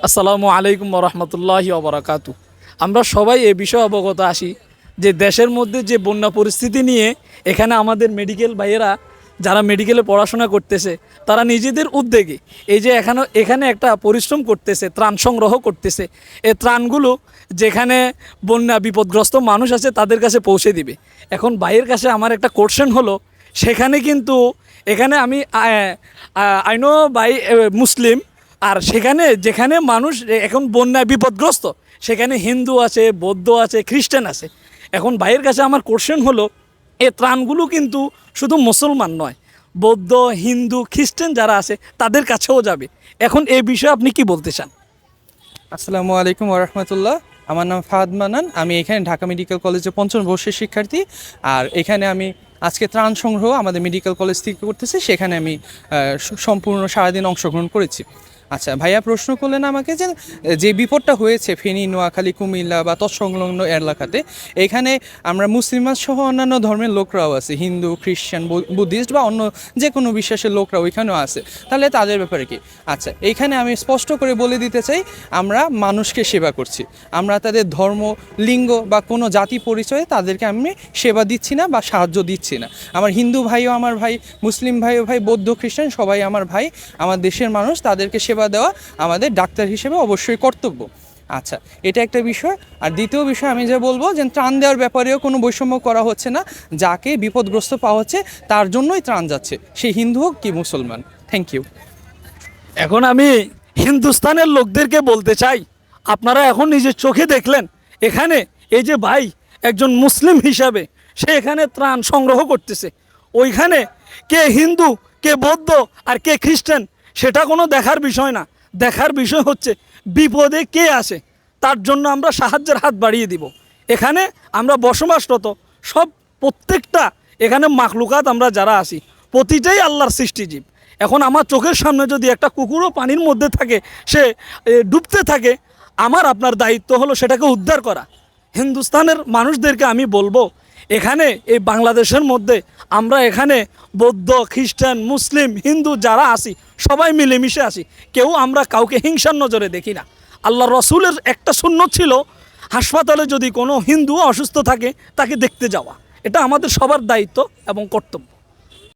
আসসালামু আলাইকুম রহমতুল্লাহি ওবরাকাতু। আমরা সবাই এ বিষয়ে অবগত আছি যে দেশের মধ্যে যে বন্যা পরিস্থিতি নিয়ে এখানে আমাদের মেডিকেল ভাইয়েরা যারা মেডিকেলে পড়াশোনা করতেছে তারা নিজেদের উদ্যোগে এই যে এখানে একটা পরিশ্রম করতেছে, ত্রাণ সংগ্রহ করতেছে। এই ত্রাণগুলো যেখানে বন্যা বিপদগ্রস্ত মানুষ আছে তাদের কাছে পৌঁছে দিবে। এখন ভাইয়ের কাছে আমার একটা কোশ্চেন হলো, সেখানে কিন্তু এখানে আমি আইনো ভাই মুসলিম, আর সেখানে যেখানে মানুষ এখন বন্যায় বিপদগ্রস্ত সেখানে হিন্দু আছে, বৌদ্ধ আছে, খ্রিস্টান আছে। এখন ভাইয়ের কাছে আমার কোশ্চেন হলো, এই ত্রাণগুলো কিন্তু শুধু মুসলমান নয়, বৌদ্ধ, হিন্দু, খ্রিস্টান যারা আছে তাদের কাছেও যাবে। এখন এই বিষয়ে আপনি কি বলতে চান? আসসালামু আলাইকুম ওরহমতুল্লাহ। আমার নাম ফাহাদ মানান। আমি এখানে ঢাকা মেডিকেল কলেজে পঞ্চম বর্ষের শিক্ষার্থী। আর এখানে আমি আজকে ত্রাণ সংগ্রহ আমাদের মেডিকেল কলেজ থেকে করতেছি, সেখানে আমি সম্পূর্ণ সারাদিন অংশগ্রহণ করেছি। আচ্ছা ভাইয়া, প্রশ্ন করলেন আমাকে যে যে বিপদটা হয়েছে ফেনী, নোয়াখালী, কুমিল্লা বা তৎসংলগ্ন এলাকাতে, এখানে আমরা মুসলিম সহ অন্যান্য ধর্মের লোকরাও আছে, হিন্দু, খ্রিস্টান, বুদ্ধিস্ট বা অন্য যে কোনো বিশ্বাসের লোকরাও এখানেও আছে। তাহলে তাদের ব্যাপারে কি? আচ্ছা, এইখানে আমি স্পষ্ট করে বলে দিতে চাই, আমরা মানুষকে সেবা করছি। আমরা তাদের ধর্ম, লিঙ্গ বা কোনো জাতি পরিচয়ে তাদেরকে আমি সেবা দিচ্ছি না বা সাহায্য দিচ্ছি না। আমার হিন্দু ভাইও আমার ভাই, মুসলিম ভাইও ভাই, বৌদ্ধ, খ্রিস্টান সবাই আমার ভাই, আমার দেশের মানুষ। তাদেরকে সেবা দেওয়া আমাদের ডাক্তার হিসেবে অবশ্যই কর্তব্য। আচ্ছা, এটা একটা বিষয়। আর দ্বিতীয় বিষয় আমি যে বলবো, যে ত্রাণ দেওয়ার ব্যাপারেও কোনো বৈষম্য করা হচ্ছে না। যাকে বিপদগ্রস্ত পাওয়া হচ্ছে তার জন্যই ত্রাণ যাচ্ছে, সে হিন্দু হোক কি মুসলমান। Thank you. এখন আমি হিন্দুস্তানের লোকদেরকে বলতে চাই, আপনারা এখন নিজের চোখে দেখলেন এখানে এই যে ভাই একজন মুসলিম হিসাবে সে এখানে ত্রাণ সংগ্রহ করতেছে। ওইখানে কে হিন্দু, কে বৌদ্ধ আর কে খ্রিস্টান সেটা কোনো দেখার বিষয় না। দেখার বিষয় হচ্ছে বিপদে কে আসে, তার জন্য আমরা সাহায্যের হাত বাড়িয়ে দিব। এখানে আমরা বসবাসরত সব প্রত্যেকটা এখানে মাখলুকাত আমরা যারা আছি প্রতিটাই আল্লাহর সৃষ্টিজীব। এখন আমার চোখের সামনে যদি একটা কুকুরও পানির মধ্যে থাকে, সে ডুবতে থাকে, আমার আপনার দায়িত্ব হলো সেটাকে উদ্ধার করা। হিন্দুস্তানের মানুষদেরকে আমি বলবো, এখানে এই বাংলাদেশের মধ্যে আমরা এখানে বৌদ্ধ, খ্রিস্টান, মুসলিম, হিন্দু যারা আছি সবাই মিলেমিশে আছি। কেউ আমরা কাউকে হিংসার নজরে দেখি না। আল্লাহ রসুলের একটা সুন্নত ছিল, হাসপাতালে যদি কোনো হিন্দু অসুস্থ থাকে তাকে দেখতে যাওয়া। এটা আমাদের সবার দায়িত্ব এবং কর্তব্য।